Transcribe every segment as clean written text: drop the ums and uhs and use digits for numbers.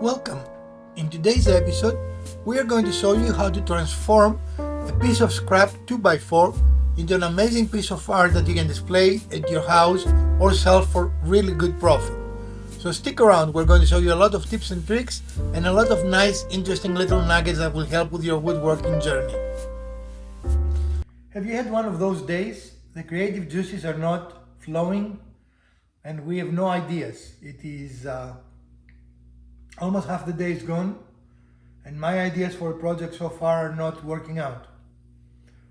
Welcome! In today's episode, we are going to show you how to transform a piece of scrap 2x4 into an amazing piece of art that you can display at your house or sell for really good profit. So stick around, we're going to show you a lot of tips and tricks and a lot of nice, interesting little nuggets that will help with your woodworking journey. Have you had one of those days? The creative juices are not flowing and we have no ideas. It is almost half the day is gone and my ideas for a project so far are not working out.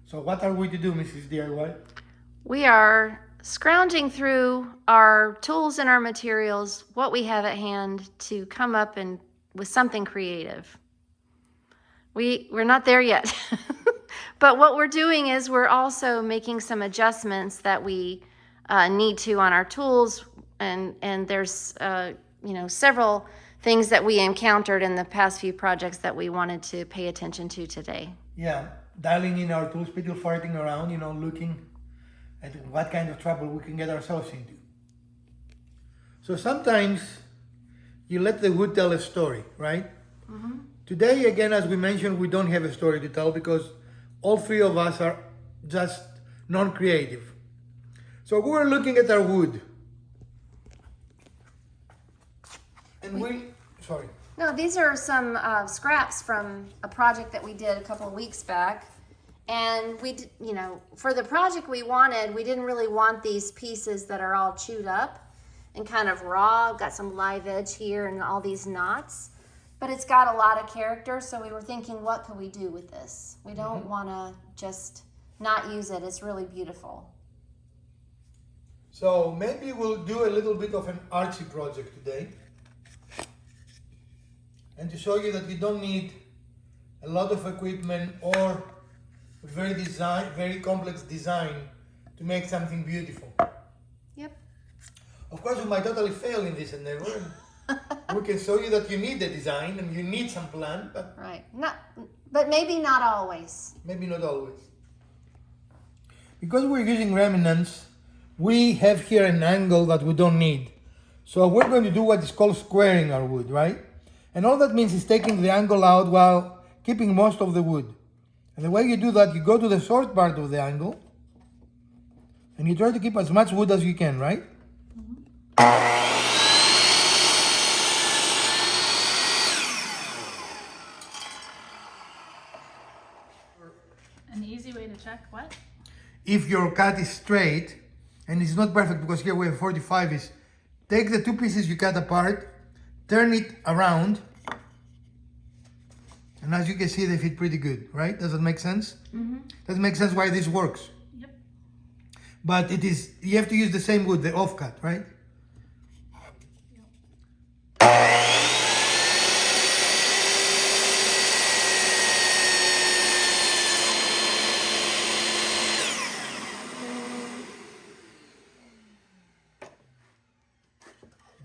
So what are we to do, Mrs. DIY? We are scrounging through our tools and our materials, what we have at hand, to come up and with something creative. We're not there yet. But what we're doing is we're also making some adjustments that we need to on our tools, and there's several things that we encountered in the past few projects that we wanted to pay attention to today. Yeah, dialing in our tools, people farting around, looking at what kind of trouble we can get ourselves into. So sometimes you let the wood tell a story, right? Mm-hmm. Today, again, as we mentioned, we don't have a story to tell because all three of us are just non-creative. So we were looking at our wood. And No, these are some scraps from a project that we did a couple of weeks back. And for the project we wanted, we didn't really want these pieces that are all chewed up and kind of raw. Got some live edge here and all these knots. But it's got a lot of character, so we were thinking, what could we do with this? We don't want to just not use it. It's really beautiful. So maybe we'll do a little bit of an artsy project today. And to show you that you don't need a lot of equipment or very complex design to make something beautiful. Yep. Of course, we might totally fail in this endeavor. We can show you that you need the design and you need some plan, but right. But maybe not always. Maybe not always. Because we're using remnants, we have here an angle that we don't need. So we're going to do what is called squaring our wood, right? And all that means is taking the angle out while keeping most of the wood. And the way you do that, you go to the short part of the angle and you try to keep as much wood as you can, right? Mm-hmm. An easy way to check what? If your cut is straight, and it's not perfect because here we have 45, is take the two pieces you cut apart, turn it around, and as you can see, they fit pretty good, right? Does that make sense? Mm-hmm. Does it make sense why this works? Yep. But you have to use the same wood, the offcut, right?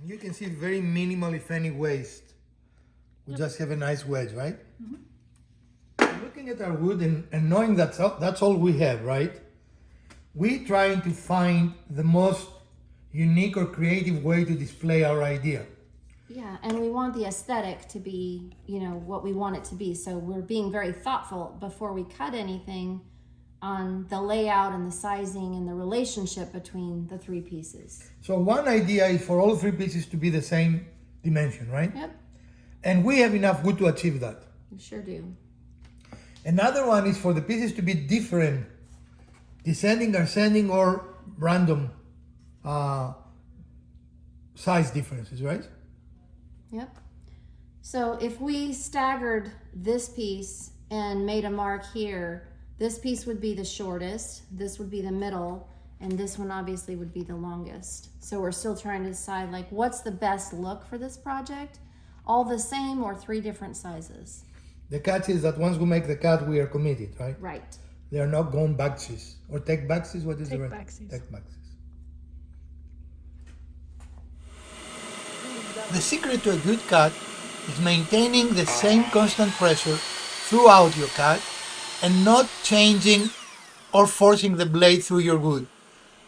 You can see very minimal, if any, waste. We just have a nice wedge, right? Mm-hmm. Looking at our wood and knowing that's all we have, right? We're trying to find the most unique or creative way to display our idea. Yeah, and we want the aesthetic to be, what we want it to be. So we're being very thoughtful before we cut anything on the layout and the sizing and the relationship between the three pieces. So one idea is for all three pieces to be the same dimension, right? Yep. And we have enough wood to achieve that. We sure do. Another one is for the pieces to be different, descending, ascending, or random size differences, right? Yep. So if we staggered this piece and made a mark here, this piece would be the shortest, this would be the middle, and this one obviously would be the longest. So we're still trying to decide what's the best look for this project? All the same or three different sizes? The catch is that once we make the cut, we are committed, right? Right. They are not going backsies. Or take backsies, what is the right? Backsies. Take backsies. The secret to a good cut is maintaining the same constant pressure throughout your cut and not changing or forcing the blade through your wood.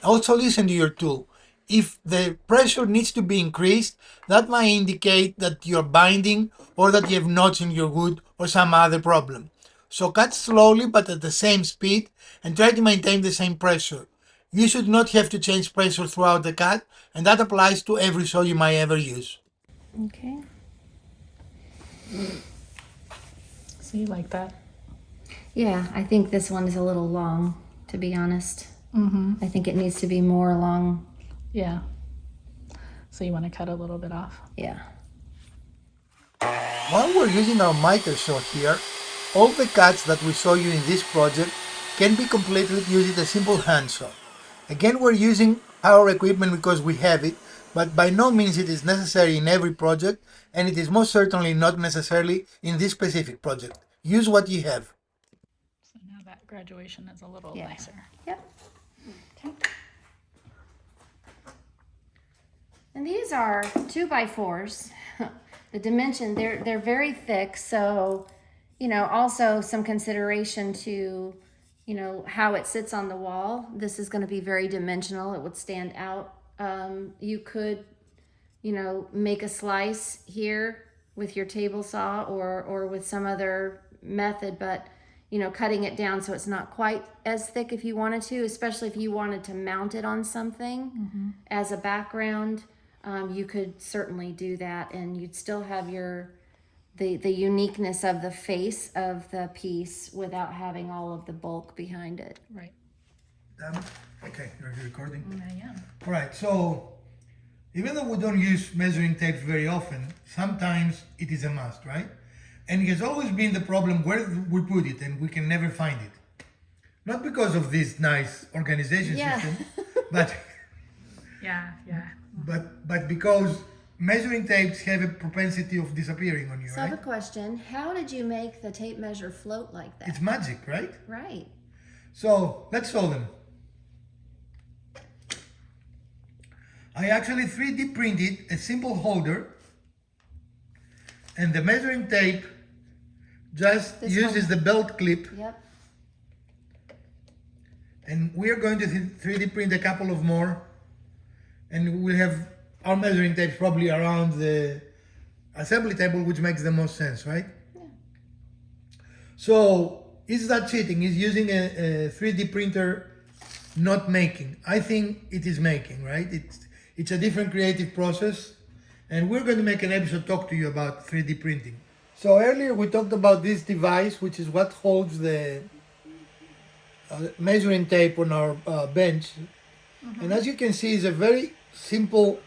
Also listen to your tool. If the pressure needs to be increased, that might indicate that you're binding or that you have knots in your wood or some other problem. So cut slowly but at the same speed and try to maintain the same pressure. You should not have to change pressure throughout the cut, and that applies to every saw you might ever use. Okay. So you like that? Yeah, I think this one is a little long, to be honest. Mm-hmm. I think it needs to be more along. Yeah. So you want to cut a little bit off? Yeah. While we're using our miter saw here, all the cuts that we show you in this project can be completed using a simple handsaw. Again, we're using our equipment because we have it, but by no means it is necessary in every project, and it is most certainly not necessarily in this specific project. Use what you have. So now that graduation is a little Yeah. nicer. Yep. Okay. And these are 2x4s. The dimension, they're very thick, so also some consideration to how it sits on the wall. This is going to be very dimensional. It would stand out. You could make a slice here with your table saw or with some other method, but cutting it down so it's not quite as thick if you wanted to, especially if you wanted to mount it on something as a background. You could certainly do that, and you'd still have the uniqueness of the face of the piece without having all of the bulk behind it. Right. Okay, you're recording? I am. All right, so even though we don't use measuring tapes very often, sometimes it is a must, right? And it has always been the problem where we put it, and we can never find it. Not because of this nice organization Yeah. system, but Yeah, yeah. but because measuring tapes have a propensity of disappearing on you, So I have right? a question. How did you make the tape measure float like that? It's magic, right? Right. So let's solve them. I actually 3D printed a simple holder, and the measuring tape just This uses one. the belt clip, Yep. and we are going to 3D print a couple of more, and we'll have our measuring tapes probably around the assembly table, which makes the most sense, right? Yeah. So is that cheating? Is using a 3D printer not making? I think it is making, right? It's a different creative process, and we're going to make an episode talk to you about 3D printing. So earlier we talked about this device, which is what holds the measuring tape on our bench. And as you can see, it's a very simple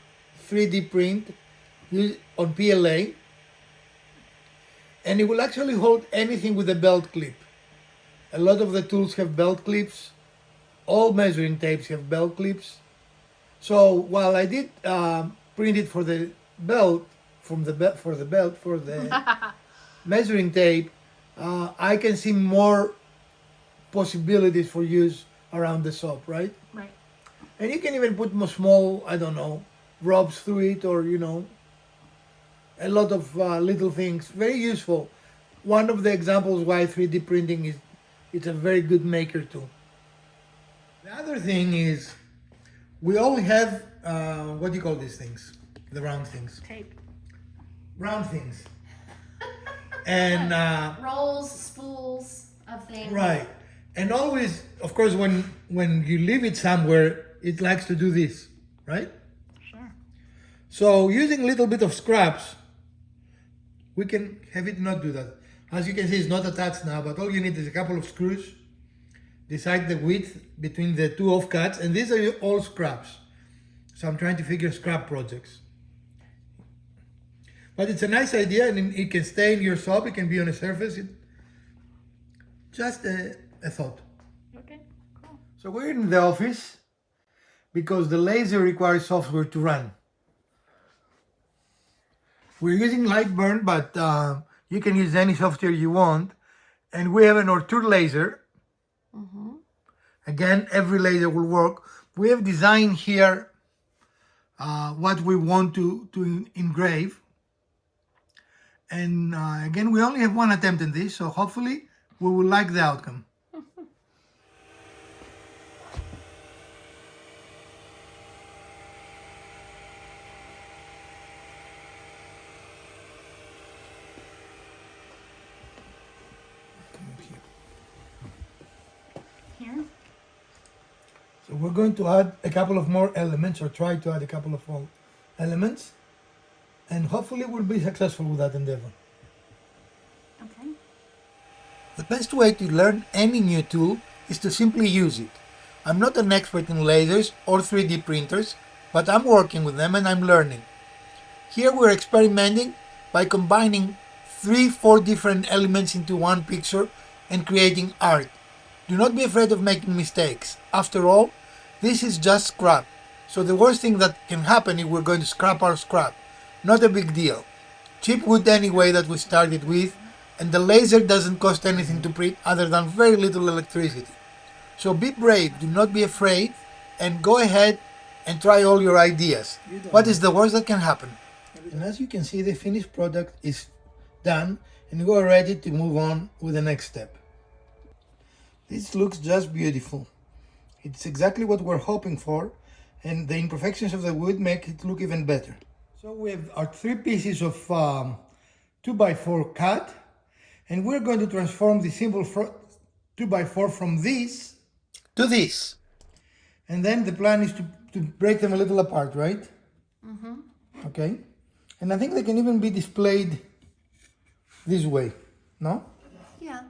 3D print on PLA, and it will actually hold anything with a belt clip. A lot of the tools have belt clips. All measuring tapes have belt clips. So while I did print it for the belt, for the measuring tape, I can see more possibilities for use around the shop, right? Right. And you can even put more small, I don't know, rubs through it, or a lot of little things. Very useful. One of the examples why 3D printing it's a very good maker tool. The other thing is we all have what do you call these things? The round things. Tape. Round things. And Rolls, spools of things. right. And always, of course, when you leave it somewhere, it likes to do this, right? Sure. So using a little bit of scraps, we can have it not do that. As you can see, it's not attached now, but all you need is a couple of screws. Decide the width between the two offcuts, and these are all scraps. So I'm trying to figure scrap projects. But it's a nice idea, and it can stay in your shop, it can be on a surface. Just a thought. Okay, cool. So we're in the office because the laser requires software to run. We're using Lightburn, but you can use any software you want. And we have an Ortur laser. Again, every laser will work. We have designed here what we want to engrave. And again, we only have one attempt in this, so hopefully we will like the outcome. we're going to add a couple of more elements, or try to add a couple of more elements, and hopefully we'll be successful with that endeavor. Okay. The best way to learn any new tool is to simply use it. I'm not an expert in lasers or 3D printers, but I'm working with them and I'm learning. Here we're experimenting by combining 3-4 different elements into one picture and creating art. Do not be afraid of making mistakes. After all, this is just scrap. So the worst thing that can happen is we're going to scrap our scrap. Not a big deal. Cheap wood anyway that we started with, and the laser doesn't cost anything to print other than very little electricity. So be brave, do not be afraid, and go ahead and try all your ideas. What is the worst that can happen? And as you can see, the finished product is done, and we are ready to move on with the next step. This looks just beautiful. It's exactly what we're hoping for, and the imperfections of the wood make it look even better. So we have our 3 pieces of 2x4 cut, and we're going to transform the simple 2x4 from this to this. And then the plan is to break them a little apart, right? Mm-hmm. Okay. And I think they can even be displayed this way, no? Yeah.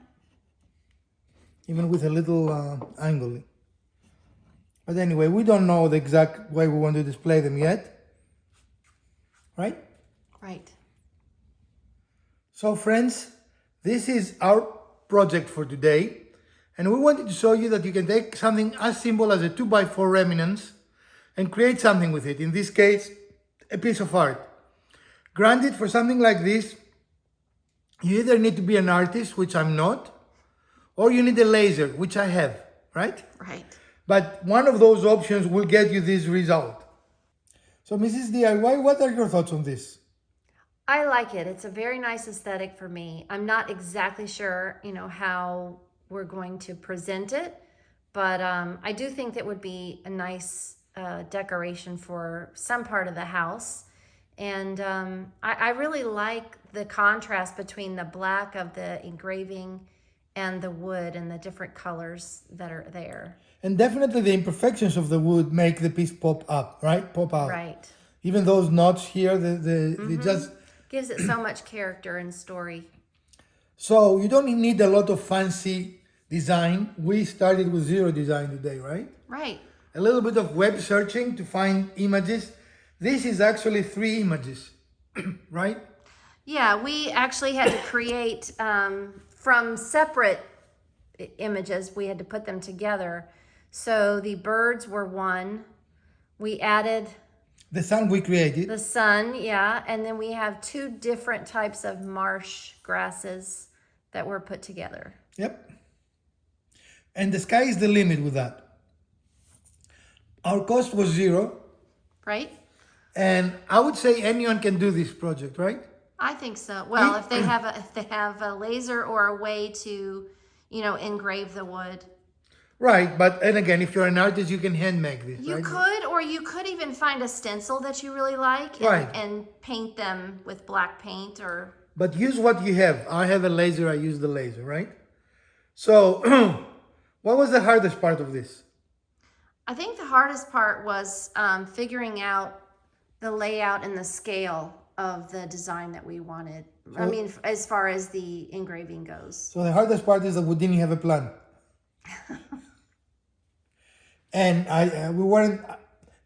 Even with a little angle. But anyway, we don't know the exact way we want to display them yet. Right? Right. So friends, this is our project for today. And we wanted to show you that you can take something as simple as a 2x4 remnants and create something with it. In this case, a piece of art. Granted, for something like this, you either need to be an artist, which I'm not, or you need a laser, which I have, right? Right. But one of those options will get you this result. So Mrs. DIY, what are your thoughts on this? I like it. It's a very nice aesthetic for me. I'm not exactly sure, how we're going to present it, but I do think that would be a nice decoration for some part of the house. And I really like the contrast between the black of the engraving and the wood and the different colors that are there. And definitely the imperfections of the wood make the piece pop up, right? Pop out. Right. Even those knots here, they just... Gives it so much character and story. So you don't need a lot of fancy design. We started with 0 design today, right? Right. A little bit of web searching to find images. This is actually 3 images, right? Yeah, we actually had to create from separate images. We had to put them together. So the birds were one. We added the sun we created. The sun, yeah. And then we have 2 different types of marsh grasses that were put together. Yep. And the sky is the limit with that. Our cost was 0. Right? And I would say anyone can do this project, right? I think so. Well, if they have a laser or a way to, engrave the wood. Right, but and again, if you're an artist, you can hand make this. You right? could, or you could even find a stencil that you really like and paint them with black paint or... But use what you have. I have a laser, I use the laser, right? So, what was the hardest part of this? I think the hardest part was figuring out the layout and the scale of the design that we wanted. I mean, as far as the engraving goes. So the hardest part is that we didn't have a plan. And we weren't,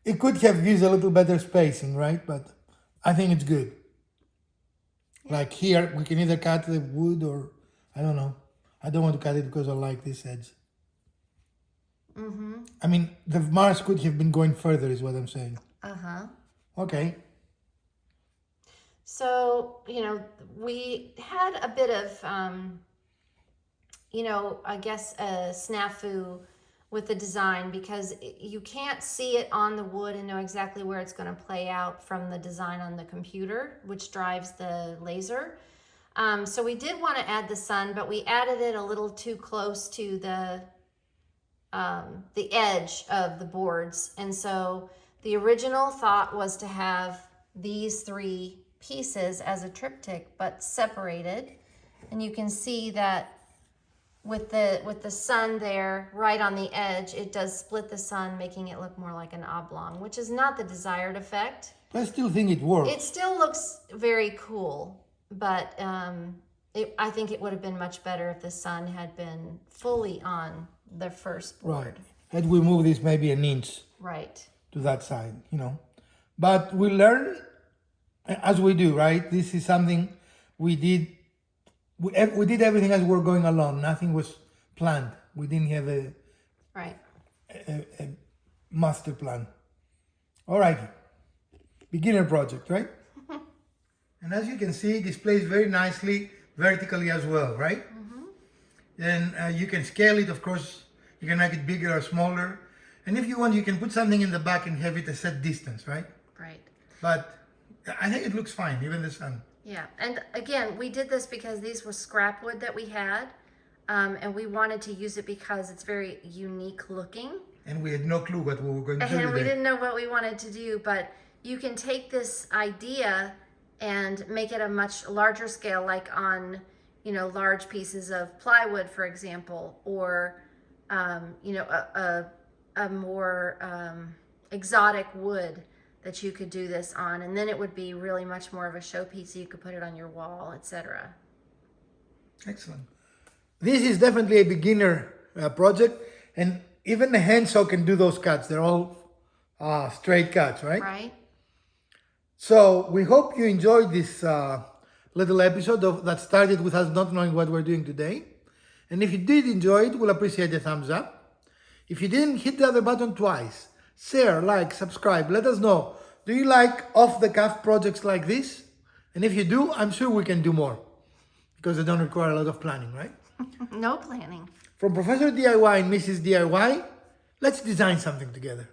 it could have used a little better spacing, right? But I think it's good. Yeah. Like here, we can either cut the wood or, I don't know. I don't want to cut it because I like this edge. Mm-hmm. I mean, the Mars could have been going further is what I'm saying. Uh-huh. Okay. So, we had a bit of, I guess a snafu with the design because you can't see it on the wood and know exactly where it's going to play out from the design on the computer, which drives the laser. So we did want to add the sun, but we added it a little too close to the edge of the boards. And so the original thought was to have these 3 pieces as a triptych, but separated. And you can see that with the sun there right on the edge, it does split the sun, making it look more like an oblong, which is not the desired effect. I still think it works. It still looks very cool, but I think it would have been much better if the sun had been fully on the first board. Right. Had we move this maybe an inch Right. to that side, you know. But we learn as we do, right? This is something we did. We did everything as we were going along. Nothing was planned. We didn't have Right. a master plan. All right. Beginner project, right? And as you can see, it displays very nicely vertically as well, right? Then you can scale it, of course. You can make it bigger or smaller. And if you want, you can put something in the back and have it a set distance, right? Right. But I think it looks fine, even the sun. Yeah, and again, we did this because these were scrap wood that we had, and we wanted to use it because it's very unique looking. And we had no clue what we were going to do And we today. didn't know what we wanted to do, but you can take this idea and make it a much larger scale, like on, you know, large pieces of plywood, for example, or, you know, a more exotic wood that you could do this on, and then it would be really much more of a showpiece. You could put it on your wall, etc. Excellent. This is definitely a beginner project, and even the handsaw can do those cuts. They're all straight cuts, right? Right? So we hope you enjoyed this little episode that started with us not knowing what we're doing today. And if you did enjoy it, we'll appreciate a thumbs up. If you didn't, hit the other button twice. Share, like, subscribe. Let us know. Do you like off-the-cuff projects like this? And if you do, I'm sure we can do more, because they don't require a lot of planning, right? No planning. From Professor DIY and Mrs. DIY, let's design something together.